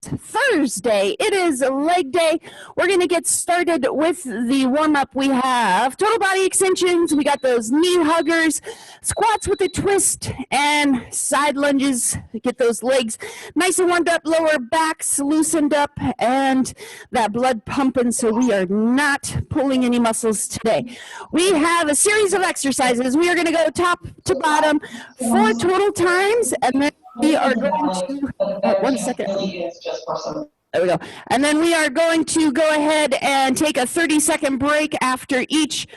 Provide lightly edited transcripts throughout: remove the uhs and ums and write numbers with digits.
Thursday. It is leg day. We're going to get started with the warm-up. We have total body extensions. We got those knee huggers, squats with a twist, and side lunges. Get those legs nice and warmed up, lower backs loosened up, and that blood pumping so we are not pulling any muscles today. We have a series of exercises. We are going to go top to bottom 4 total times, and then we are going to, 1 second. There we go. And then we are going to go ahead and take a 30-second break after each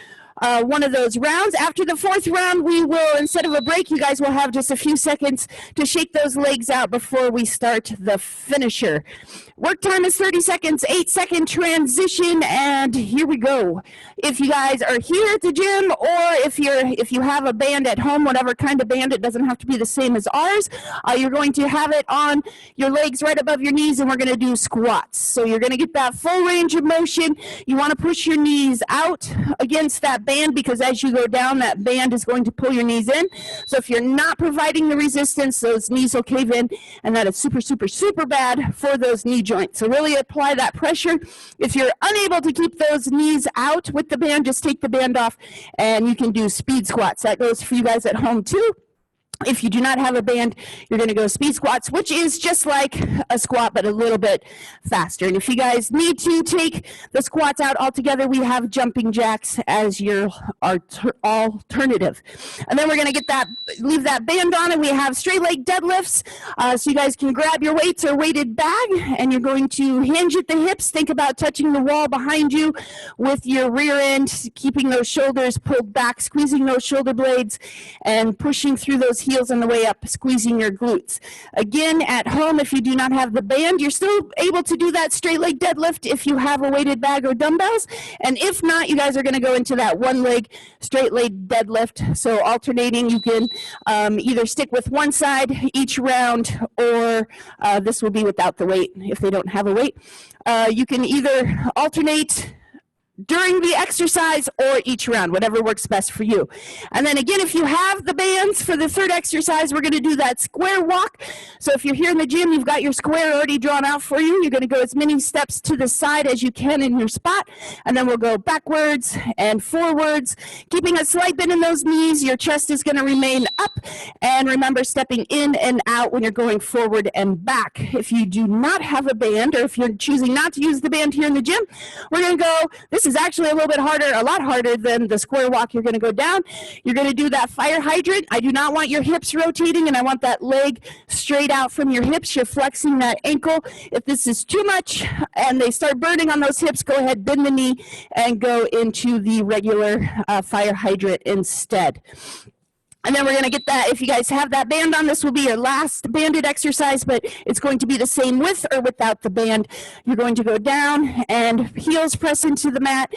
one of those rounds. After the 4th round, we will, instead of a break, you guys will have just a few seconds to shake those legs out before we start the finisher. Work time is 30 seconds, 8-second transition, and here we go. If you guys are here at the gym, or if you have a band at home, whatever kind of band, it doesn't have to be the same as ours, you're going to have it on your legs right above your knees, and we're going to do squats. So you're going to get that full range of motion. You want to push your knees out against that band, because as you go down, that band is going to pull your knees in. So if you're not providing the resistance, those knees will cave in, and that is super, super, super bad for those knee joints. So really apply that pressure. If you're unable to keep those knees out with the band, just take the band off, and you can do speed squats. That goes for you guys at home too. If you do not have a band, you're going to go speed squats, which is just like a squat, but a little bit faster. And if you guys need to take the squats out altogether, we have jumping jacks as your alternative. And then we're going to leave that band on, and we have straight leg deadlifts. So you guys can grab your weights or weighted bag, and you're going to hinge at the hips. Think about touching the wall behind you with your rear end, keeping those shoulders pulled back, squeezing those shoulder blades, and pushing through those heels on the way up, squeezing your glutes. Again, at home, if you do not have the band, you're still able to do that straight leg deadlift if you have a weighted bag or dumbbells. And if not, you guys are going to go into that one leg straight leg deadlift. So alternating, you can either stick with one side each round, or this will be without the weight if they don't have a weight. You can either alternate during the exercise or each round, whatever works best for you. And then again, if you have the bands for the 3rd exercise, we're going to do that square walk. So if you're here in the gym, you've got your square already drawn out for you. You're going to go as many steps to the side as you can in your spot, and then we'll go backwards and forwards, keeping a slight bend in those knees. Your chest is going to remain up, and remember stepping in and out when you're going forward and back. If you do not have a band, or if you're choosing not to use the band here in the gym, we're going to go, this is actually a little bit harder, a lot harder than the square walk. You're going to go down. You're going to do that fire hydrant. I do not want your hips rotating, and I want that leg straight out from your hips. You're flexing that ankle. If this is too much and they start burning on those hips, go ahead, bend the knee, and go into the regular fire hydrant instead. And then we're going to get that, if you guys have that band on, this will be your last banded exercise, but it's going to be the same with or without the band. You're going to go down and heels press into the mat.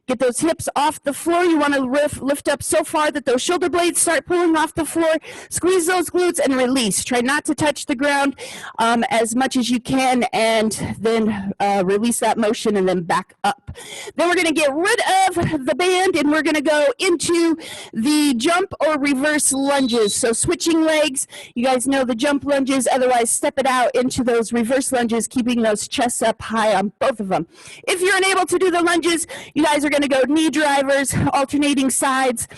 Get those hips off the floor. You want to lift up so far that those shoulder blades start pulling off the floor. Squeeze those glutes and release. Try not to touch the ground as much as you can, and then release that motion and then back up. Then we're going to get rid of the band, and we're going to go into the jump or reverse lunges. So switching legs, you guys know the jump lunges, otherwise step it out into those reverse lunges, keeping those chests up high on both of them. If you're unable to do the lunges, you guys are going to go knee drivers, alternating sides,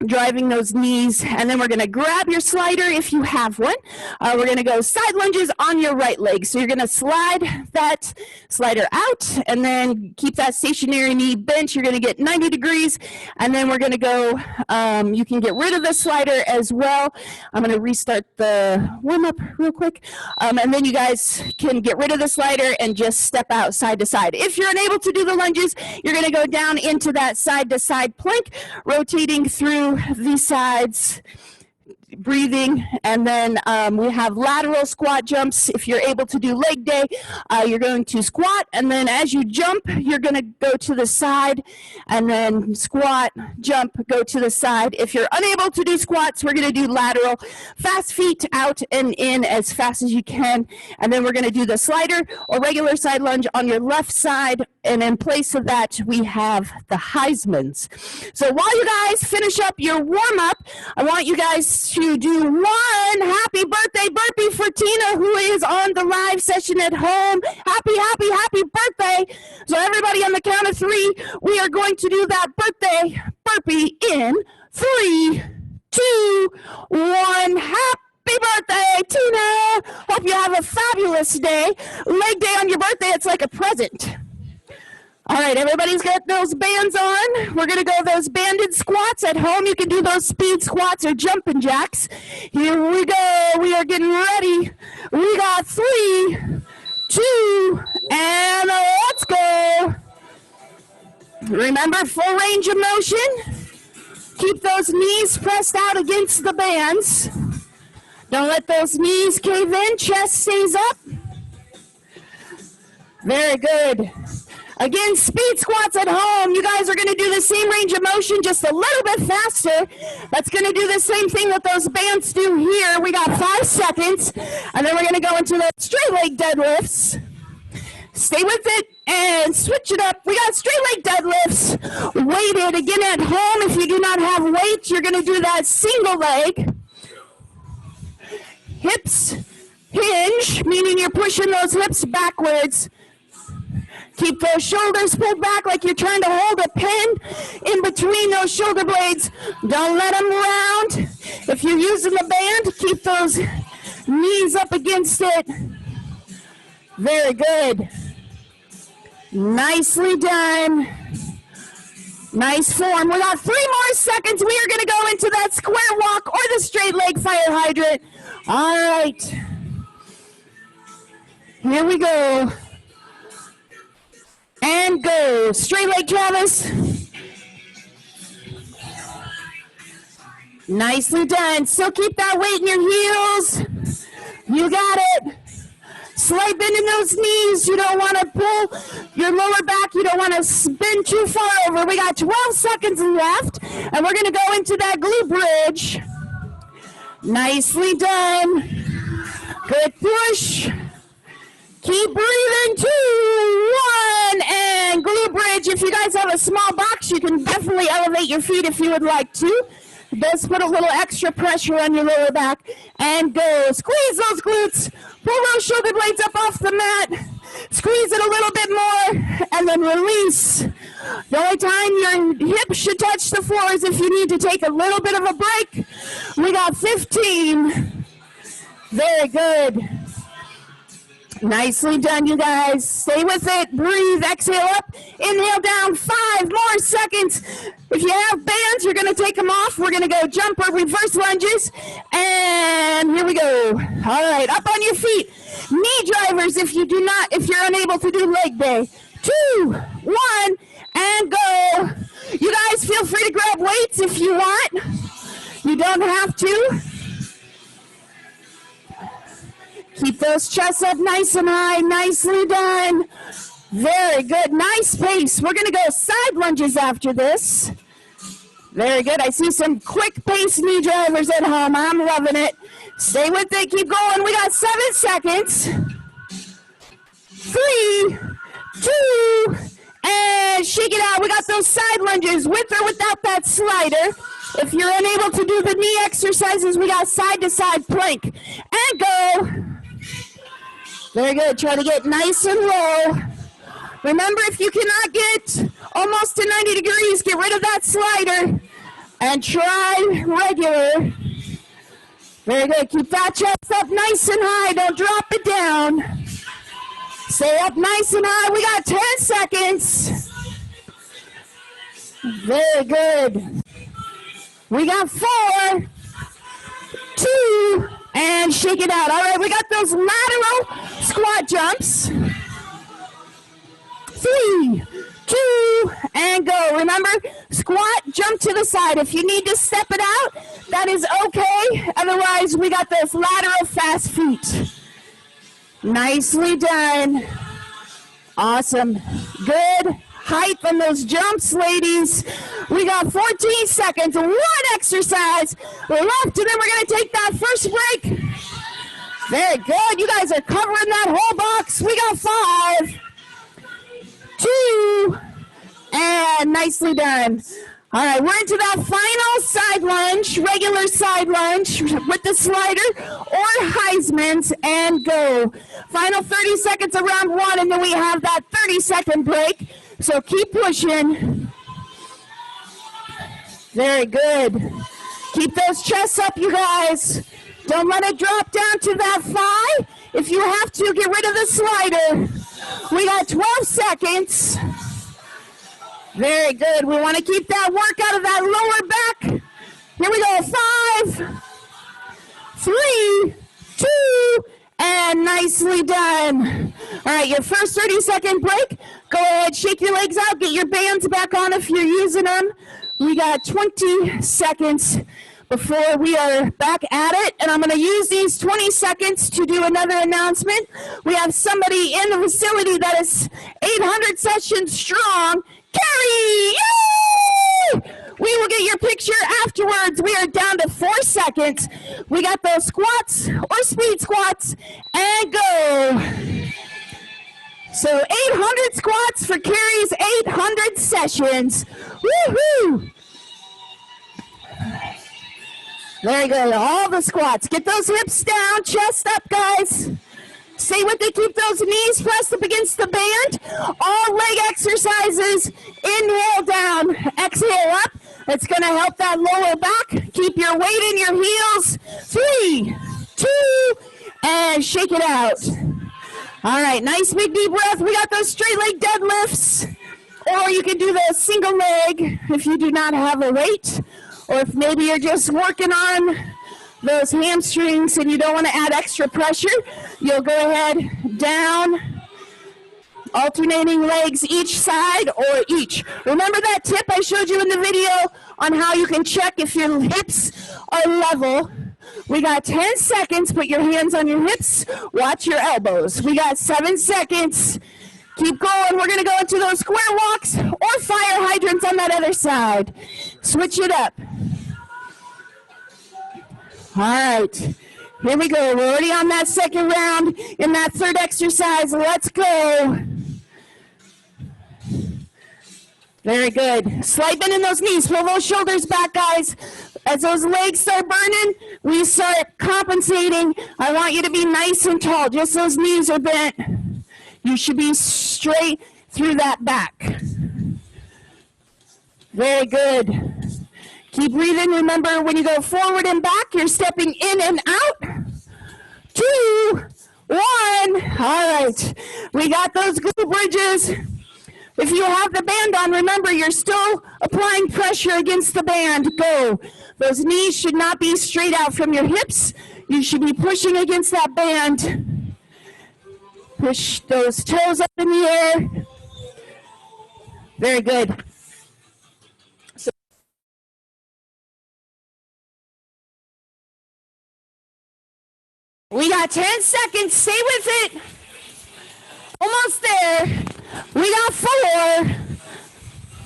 driving those knees, and then we're going to grab your slider if you have one. We're going to go side lunges on your right leg. So you're going to slide that slider out, and then keep that stationary knee bent. You're going to get 90 degrees, and then we're going to go, you can get rid of the slider as well. I'm going to restart the warm-up real quick, and then you guys can get rid of the slider and just step out side to side. If you're unable to do the lunges, you're going to go down into that side-to-side plank, rotating through the sides, breathing, and then we have lateral squat jumps. If you're able to do leg day, you're going to squat, and then as you jump, you're going to go to the side, and then squat, jump, go to the side. If you're unable to do squats, we're going to do lateral, fast feet out and in as fast as you can, and then we're going to do the slider or regular side lunge on your left side And in place of that, we have the Heismans. So while you guys finish up your warm-up, I want you guys to do one happy birthday burpee for Tina, who is on the live session at home. Happy, happy, happy birthday. So everybody on the count of 3, we are going to do that birthday burpee in 3, 2, 1. Happy birthday, Tina. Hope you have a fabulous day. Leg day on your birthday, it's like a present. All right, everybody's got those bands on. We're going to go those banded squats. At home, you can do those speed squats or jumping jacks. Here we go. We are getting ready. We got 3, 2, and let's go. Remember, full range of motion. Keep those knees pressed out against the bands. Don't let those knees cave in. Chest stays up. Very good. Again, speed squats at home. You guys are going to do the same range of motion, just a little bit faster. That's going to do the same thing that those bands do here. We got 5 seconds, and then we're going to go into the straight leg deadlifts. Stay with it and switch it up. We got straight leg deadlifts, weighted. Again, at home, if you do not have weight, you're going to do that single leg. Hips hinge, meaning you're pushing those hips backwards. Keep those shoulders pulled back like you're trying to hold a pen in between those shoulder blades. Don't let them round. If you're using the band, keep those knees up against it. Very good. Nicely done. Nice form. We got 3 more seconds. We are going to go into that square walk or the straight leg fire hydrant. All right. Here we go. And go. Straight leg, Travis. Nicely done. Still keep that weight in your heels. You got it. Slight bend in those knees. You don't want to pull your lower back. You don't want to spin too far over. We got 12 seconds left. And we're going to go into that glute bridge. Nicely done. Good push. Keep breathing. 2, 1, and glute bridge. If you guys have a small box, you can definitely elevate your feet if you would like to. It does put a little extra pressure on your lower back. And go. Squeeze those glutes. Pull those shoulder blades up off the mat. Squeeze it a little bit more, and then release. The only time your hips should touch the floor is if you need to take a little bit of a break. We got 15. Very good. Nicely done, you guys. Stay with it. Breathe. Exhale up. Inhale down. 5 more seconds. If you have bands, you're going to take them off. We're going to go jump or reverse lunges. And here we go. All right. Up on your feet. Knee drivers if you're unable to do leg day. 2, 1, and go. You guys feel free to grab weights if you want. You don't have to. Keep those chests up nice and high. Nicely done. Very good. Nice pace. We're going to go side lunges after this. Very good. I see some quick pace knee drivers at home. I'm loving it. Stay with it. Keep going. We got 7 seconds. 3, 2, and shake it out. We got those side lunges with or without that slider. If you're unable to do the knee exercises, we got side to side plank. And go. Very good. Try to get nice and low. Remember, if you cannot get almost to 90 degrees, get rid of that slider and try regular. Very good. Keep that chest up nice and high. Don't drop it down. Stay up nice and high. We got 10 seconds. Very good. We got 4, 2, and shake it out. All right, we got those lateral squat jumps. 3, 2, and go. Remember, squat, jump to the side. If you need to step it out, that is okay. Otherwise, we got those lateral fast feet. Nicely done. Awesome. Good height on those jumps, ladies. We got 14 seconds, 1 exercise left, and then we're going to take that first break. Very good. You guys are covering that whole box. We got 5, 2, and nicely done. All right, we're into that final side lunge, regular side lunge with the slider or Heisman's, and go. Final 30 seconds of round 1, and then we have that 30-second break. So keep pushing. Very good. Keep those chests up, you guys. Don't let it drop down to that thigh. If you have to, get rid of the slider. We got 12 seconds. Very good. We want to keep that work out of that lower back. Here we go. 5, 3, 2, and nicely done. All right, your first 30-second break. Go ahead, shake your legs out. Get your bands back on if you're using them. We got 20 seconds before we are back at it, and I'm going to use these 20 seconds to do another announcement. We have somebody in the facility that is 800 sessions strong. Carrie! Yay! We will get your picture afterwards. We are down to 4 seconds. We got those squats or speed squats, and go. So 800 squats for Carrie's 800 sessions. Woohoo! There you go, all the squats. Get those hips down, chest up, guys. Stay with it, keep those knees pressed up against the band. All leg exercises, inhale down, exhale up. It's gonna help that lower back. Keep your weight in your heels. 3, 2, and shake it out. All right, nice big deep breath. We got those straight leg deadlifts. Or you can do the single leg if you do not have a weight. Or if maybe you're just working on those hamstrings and you don't want to add extra pressure, you'll go ahead down, alternating legs each side or each. Remember that tip I showed you in the video on how you can check if your hips are level? We got 10 seconds. Put your hands on your hips. Watch your elbows. We got 7 seconds. Keep going. We're going to go into those square walks or fire hydrants on that other side. Switch it up. All right. Here we go. We're already on that second round in that third exercise. Let's go. Very good. Slight bend in those knees. Pull those shoulders back, guys. As those legs start burning, we start compensating. I want you to be nice and tall. Just those knees are bent. You should be straight through that back. Very good. Keep breathing. Remember, when you go forward and back, you're stepping in and out. 2, 1. All right. We got those glute bridges. If you have the band on, remember, you're still applying pressure against the band. Go. Those knees should not be straight out from your hips. You should be pushing against that band. Push those toes up in the air. Very good. We got 10 seconds. Stay with it. Almost there. We got 4.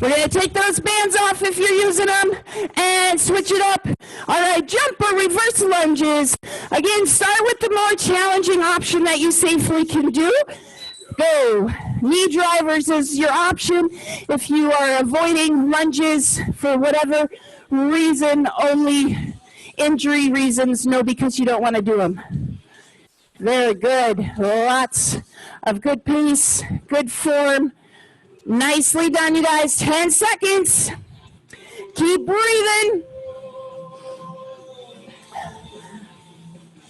We're going to take those bands off if you're using them and switch it up. All right, jump or reverse lunges. Again, start with the more challenging option that you safely can do. Go. Knee drivers is your option. If you are avoiding lunges for whatever reason, only injury reasons, no, because you don't want to do them. Very good. Lots of good pace, good form. Nicely done, you guys. 10 seconds. Keep breathing.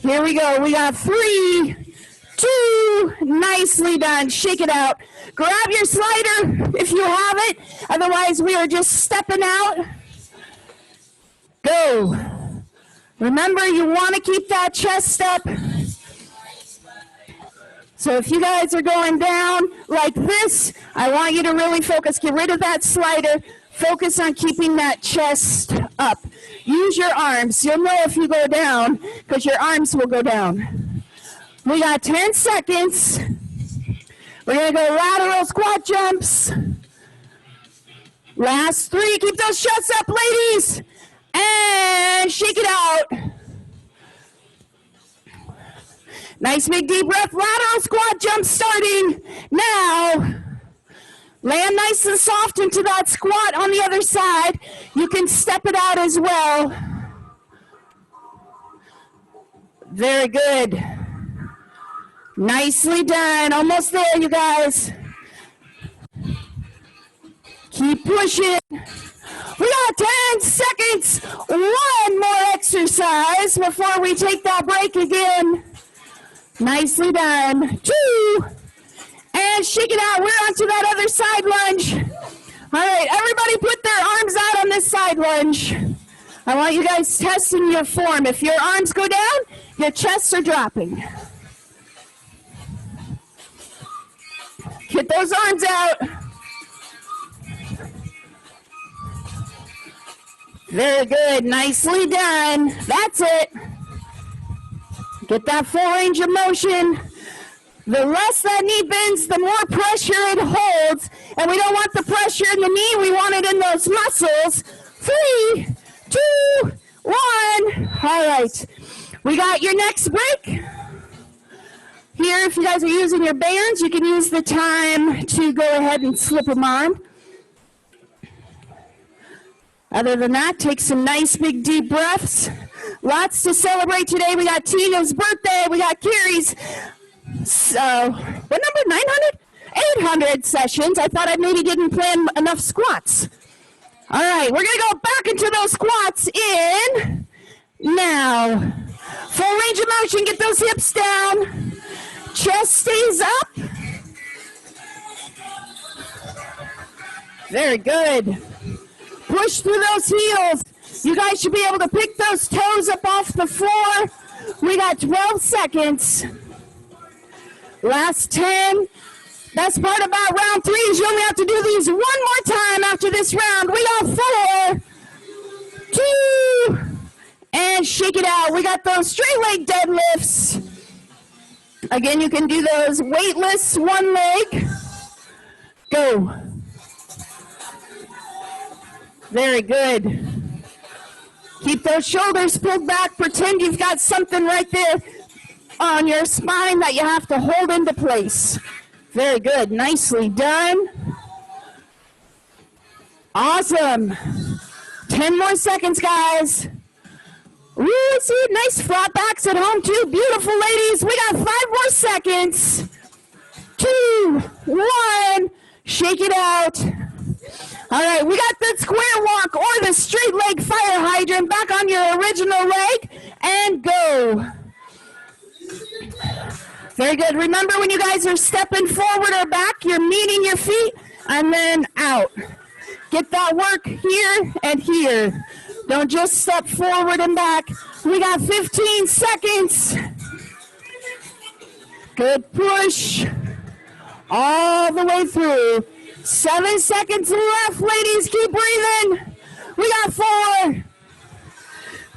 Here we go. We got 3, 2. Nicely done. Shake it out. Grab your slider if you have it. Otherwise, we are just stepping out. Go. Remember, you want to keep that chest up. So if you guys are going down like this, I want you to really focus. Get rid of that slider. Focus on keeping that chest up. Use your arms. You'll know if you go down because your arms will go down. We got 10 seconds. We're going to go lateral squat jumps. Last 3. Keep those chests up, ladies. And shake it out. Nice big deep breath. Lateral squat jump starting now. Land nice and soft into that squat on the other side. You can step it out as well. Very good. Nicely done. Almost there, you guys. Keep pushing. We got 10 seconds. One more exercise before we take that break again. Nicely done. 2. And shake it out. We're on to that other side lunge. All right, everybody put their arms out on this side lunge. I want you guys testing your form. If your arms go down, your chests are dropping. Get those arms out. Very good. Nicely done. That's it. Get that full range of motion. The less that knee bends, the more pressure it holds. And we don't want the pressure in the knee. We want it in those muscles. 3, 2, 1. All right. We got your next break. Here, if you guys are using your bands, you can use the time to go ahead and slip them on. Other than that, take some nice big deep breaths. Lots to celebrate today. We got Tina's birthday. We got Carrie's, what number, 900? 800 sessions. I thought I maybe didn't plan enough squats. All right, we're going to go back into those squats in now. Full range of motion. Get those hips down. Chest stays up. Very good. Push through those heels. You guys should be able to pick those toes up off the floor. We got 12 seconds. Last 10. Best part about round 3 is you only have to do these one more time after this round. We got 4, 2, and shake it out. We got those straight leg deadlifts. Again, you can do those weightless, one leg. Go. Very good. Keep those shoulders pulled back. Pretend you've got something right there on your spine that you have to hold into place. Very good. Nicely done. Awesome. 10 more seconds, guys. Ooh, see, nice flat backs at home, too. Beautiful, ladies. We got 5 more seconds. 2, 1. Shake it out. All right, we got the square walk or the straight leg fire hydrant back on your original leg and go. Very good. Remember when you guys are stepping forward or back, you're meeting your feet and then out. Get that work here and here. Don't just step forward and back. We got 15 seconds. Good push all the way through. 7 seconds left, ladies. Keep breathing. We got 4,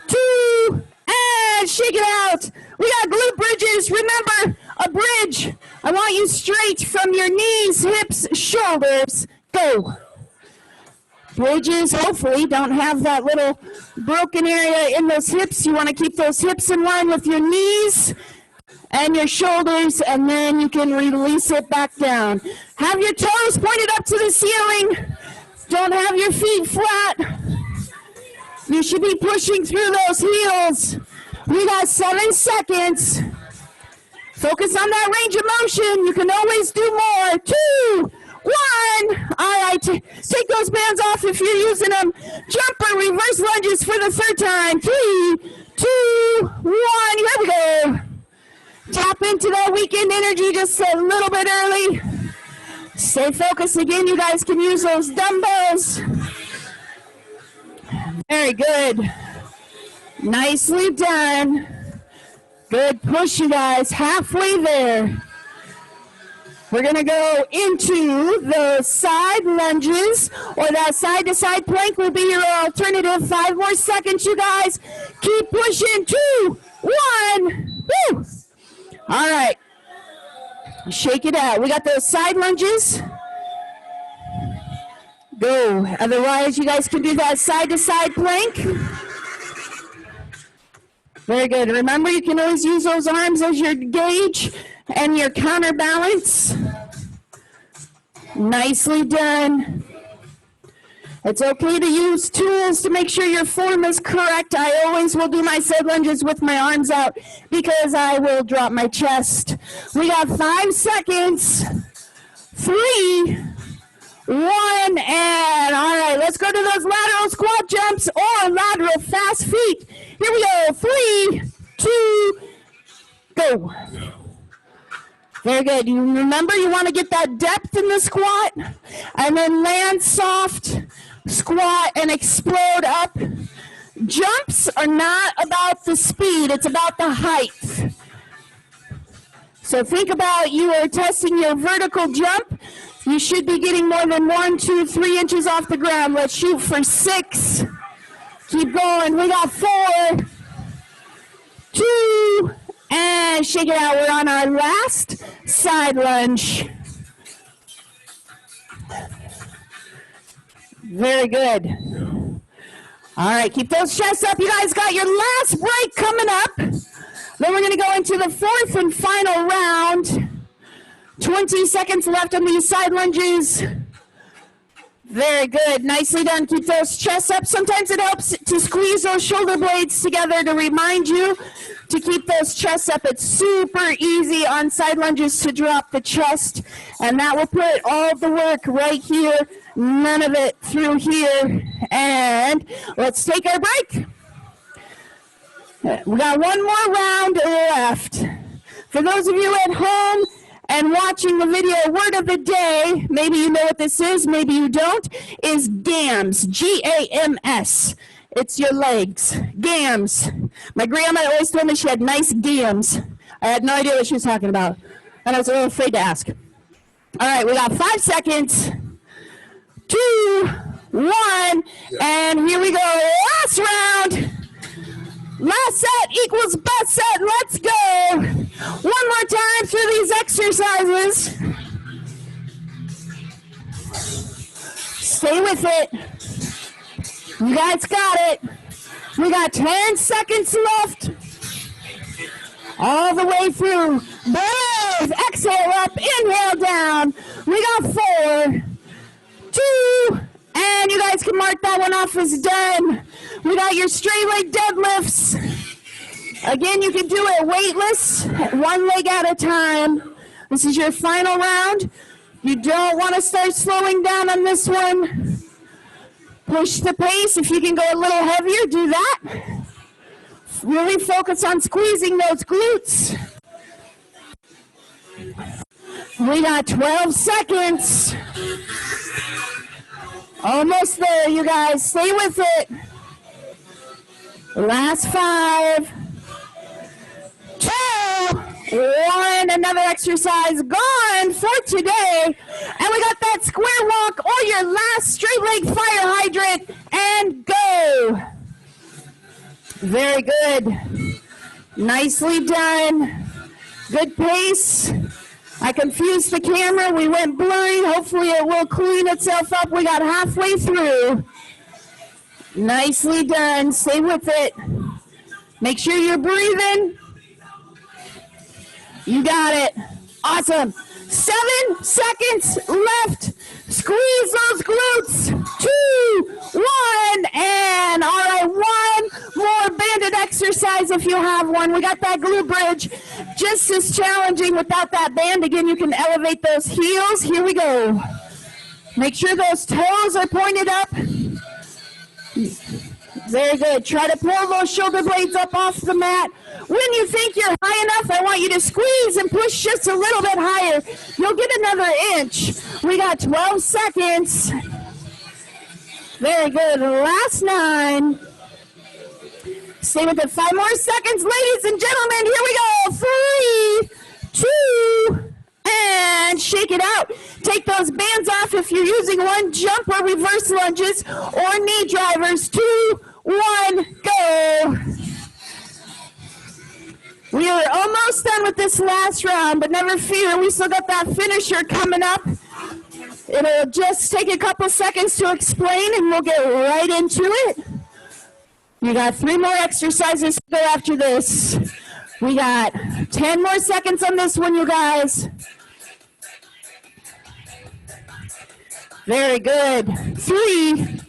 2, and shake it out. We got glute bridges. Remember, a bridge. I want you straight from your knees, hips, shoulders. Go. Bridges, hopefully, don't have that little broken area in those hips. You want to keep those hips in line with your knees and your shoulders, and then you can release it back down. Have your toes pointed up to the ceiling. Don't have your feet flat. You should be pushing through those heels. We got 7 seconds. Focus on that range of motion. You can always do more. 2, 1. All right, take those bands off if you're using them. Jumper, reverse lunges for the 3rd time. 3, 2, 1. Here we go. Tap into that weekend energy just a little bit early. Stay focused. Again, you guys can use those dumbbells. Very good. Nicely done. Good push, you guys. Halfway there. We're going to go into the side lunges, or that side-to-side plank will be your alternative. 5 more seconds, you guys. Keep pushing. 2, 1. Woo! All right. Shake it out. We got those side lunges. Go. Otherwise, you guys can do that side-to-side plank. Very good. Remember, you can always use those arms as your gauge and your counterbalance. Nicely done. It's okay to use tools to make sure your form is correct. I always will do my side lunges with my arms out because I will drop my chest. We got 5 seconds. 3, 1, and all right, let's go to those lateral squat jumps or lateral fast feet. Here we go. 3, 2, go. Very good. You remember you want to get that depth in the squat and then land soft, squat, and explode up. Jumps are not about the speed, it's about the height. So think about you are testing your vertical jump. You should be getting more than 1, 2, 3 inches off the ground. Let's shoot for 6. Keep going. We got 4, 2, and shake it out. We're on our last side lunge. Very good. All right, keep those chests up. You guys got your last break coming up. Then we're going to go into the 4th and final round. 20 seconds left on these side lunges. Very good. Nicely done. Keep those chests up. Sometimes it helps to squeeze those shoulder blades together to remind you to keep those chests up. It's super easy on side lunges to drop the chest, and that will put all the work right here, none of it through here. And let's take our break. We got one more round left. For those of you at home and watching the video, word of the day, maybe you know what this is, maybe you don't, is GAMS, G-A-M-S. It's your legs, GAMS. My grandma always told me she had nice GAMS. I had no idea what she was talking about, and I was a little afraid to ask. All right, we got 5 seconds. 2, 1, and here we go. Last round. Last set equals best set. Let's go. One more time through these exercises. Stay with it. You guys got it. We got 10 seconds left. All the way through. Breathe. Exhale up. Inhale down. We got 4, 2, and you guys can mark that one off as done. We got your straight leg deadlifts. Again, you can do it weightless, one leg at a time. This is your final round. You don't want to start slowing down on this one. Push the pace. If you can go a little heavier, do that. Really focus on squeezing those glutes. We got 12 seconds. Almost there, you guys. Stay with it. Last 5, 2, 1. Another exercise gone for today. And we got that square walk or your last straight leg fire hydrant. And go. Very good. Nicely done. Good pace. I confused the camera. We went blurry. Hopefully it will clean itself up. We got halfway through. Nicely done. Stay with it. Make sure you're breathing. You got it. Awesome. 7 seconds left. Squeeze those glutes. 2, 1, and all right, one more banded exercise if you have one. We got that glute bridge. Just as challenging without that band. Again, you can elevate those heels. Here we go. Make sure those toes are pointed up. Very good. Try to pull those shoulder blades up off the mat. When you think you're high enough, I want you to squeeze and push just a little bit higher. You'll get another inch. We got 12 seconds. Very good. Last 9. Stay with it. 5 more seconds, ladies and gentlemen. Here we go. 3, 2, and shake it out. Take those bands off if you're using one. Jump or reverse lunges or knee drivers. 2, 1, go. We are almost done with this last round, but never fear, we still got that finisher coming up. It'll just take a couple seconds to explain, and we'll get right into it. You got 3 more exercises to go after this. We got 10 more seconds on this one, you guys. Very good. 3,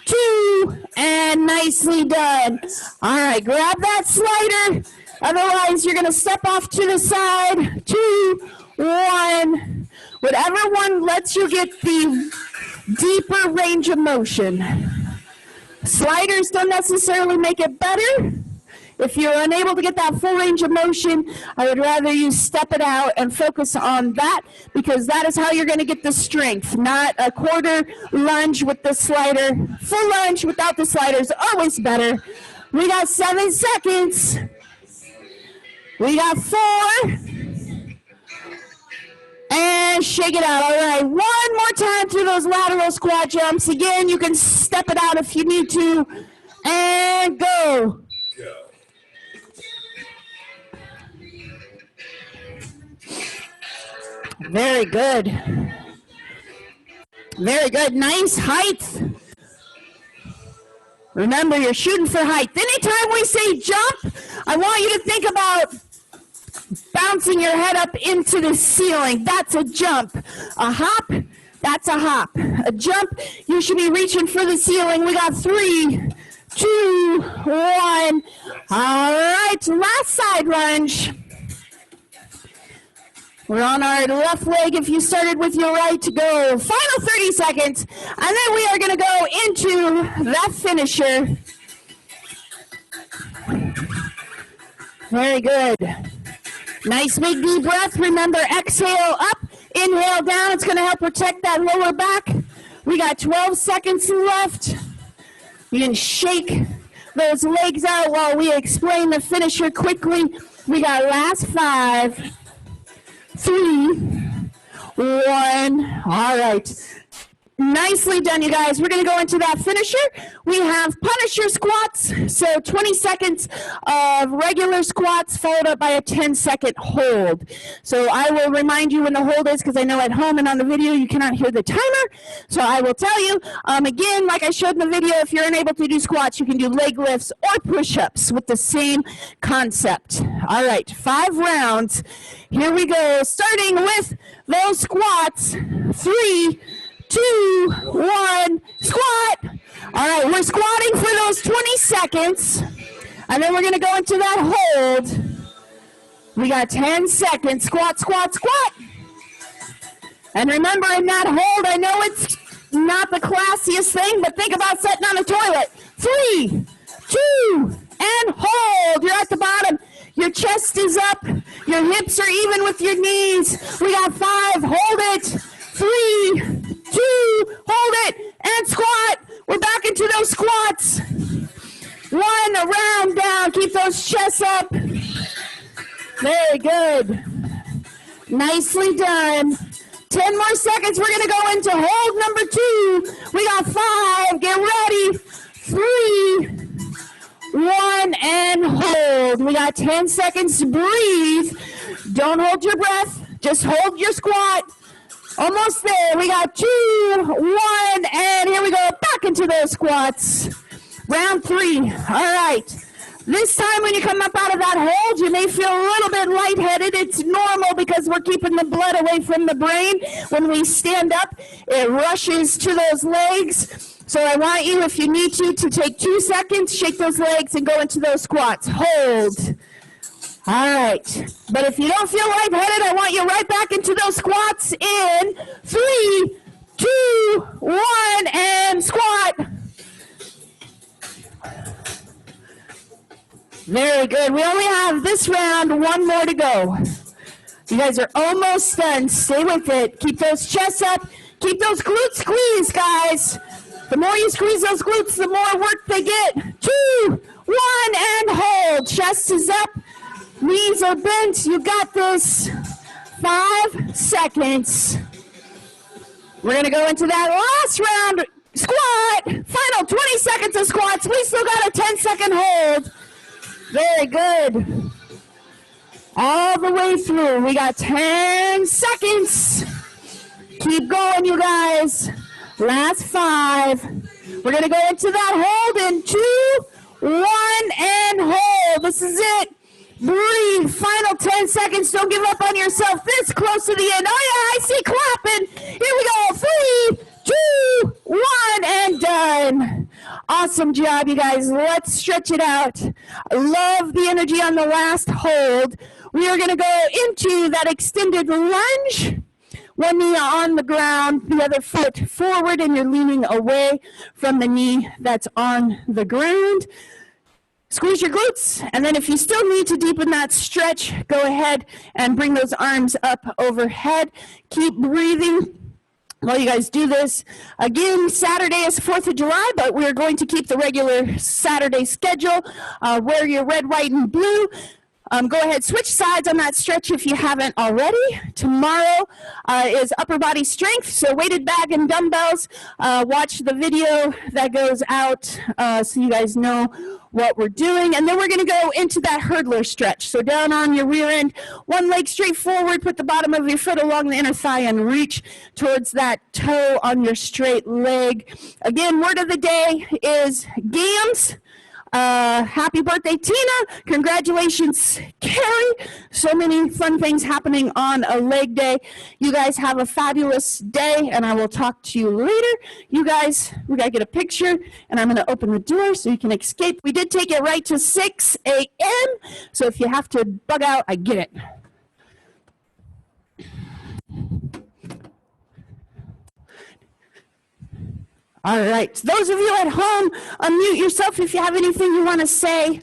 2, and nicely done. All right, grab that slider. Otherwise, you're going to step off to the side. 2, 1. Whatever one lets you get the deeper range of motion. Sliders don't necessarily make it better. If you're unable to get that full range of motion, I would rather you step it out and focus on that, because that is how you're going to get the strength, not a quarter lunge with the slider. Full lunge without the slider is always better. We got 7 seconds. We got 4. And shake it out. All right, one more time through those lateral squat jumps. Again, you can step it out if you need to. And go. Very good. Very good. Nice height. Remember, you're shooting for height. Anytime we say jump, I want you to think about bouncing your head up into the ceiling. That's a jump. A hop, that's a hop. A jump, you should be reaching for the ceiling. We got 3, 2, 1. All right, last side lunge. We're on our left leg. If you started with your right, to go. Final 30 seconds. And then we are going to go into that finisher. Very good. Nice big deep breath. Remember, exhale up, inhale down. It's going to help protect that lower back. We got 12 seconds left. You can shake those legs out while we explain the finisher quickly. We got last 5, 3, 1. All right. Nicely done, you guys. We're going to go into that finisher. We have Punisher squats, so 20 seconds of regular squats followed up by a 10-second hold. So I will remind you when the hold is, because I know at home and on the video you cannot hear the timer. So I will tell you, again, like I showed in the video, if you're unable to do squats, you can do leg lifts or push-ups with the same concept. All right, 5 rounds. Here we go, starting with those squats. 3, 2, 1, squat. All right, we're squatting for those 20 seconds, and then we're going to go into that hold. We got 10 seconds. Squat, squat, squat. And remember, in that hold, I know it's not the classiest thing, but think about sitting on the toilet. 3, 2, and hold. You're at the bottom. Your chest is up. Your hips are even with your knees. We got 5. Hold it. 3, 2, hold it, and squat. We're back into those squats. 1, around, down. Keep those chests up. Very good. Nicely done. 10 more seconds. We're going to go into hold number 2. We got 5. Get ready. 3, 1, and hold. We got 10 seconds to breathe. Don't hold your breath. Just hold your squat. Almost there. We got 2, 1, and here we go. Back into those squats. Round 3. All right. This time when you come up out of that hold, you may feel a little bit lightheaded. It's normal because we're keeping the blood away from the brain. When we stand up, it rushes to those legs. So I want you, if you need to take 2 seconds, shake those legs and go into those squats. Hold. All right. But if you don't feel lightheaded, I want you right back into those squats in 3, 2, 1, and squat. Very good. We only have this round, 1 more to go. You guys are almost done. Stay with it. Keep those chests up. Keep those glutes squeezed, guys. The more you squeeze those glutes, the more work they get. 2, 1, and hold. Chest is up. Knees are bent. You got this. 5 seconds. We're going to go into that last round. Squat. Final 20 seconds of squats. We still got a 10-second hold. Very good. All the way through. We got 10 seconds. Keep going, you guys. Last 5. We're going to go into that hold in 2, 1, and hold. This is it. Breathe. Final 10 seconds. Don't give up on yourself. This close to the end. Oh, yeah, I see clapping. Here we go. 3, Awesome job, you guys. Let's stretch it out. I love the energy on the last hold. We are going to go into that extended lunge. One knee on the ground, the other foot forward, and you're leaning away from the knee that's on the ground. Squeeze your glutes, and then if you still need to deepen that stretch, go ahead and bring those arms up overhead. Keep breathing while you guys do this. Again, Saturday is 4th of July, but we're going to keep the regular Saturday schedule. Wear your red, white, and blue. Go ahead, switch sides on that stretch if you haven't already. Tomorrow is upper body strength, so weighted bag and dumbbells. Watch the video that goes out so you guys know what we're doing. And then we're going to go into that hurdler stretch. So down on your rear end, one leg straight forward, put the bottom of your foot along the inner thigh and reach towards that toe on your straight leg. Again, word of the day is GAMS. Happy birthday, Tina. Congratulations, Carrie. So many fun things happening on a leg day. You guys have a fabulous day, and I will talk to you later. You guys, we got to get a picture, and I'm going to open the door so you can escape. We did take it right to 6 a.m., so if you have to bug out, I get it. All right. Those of you at home, unmute yourself if you have anything you want to say.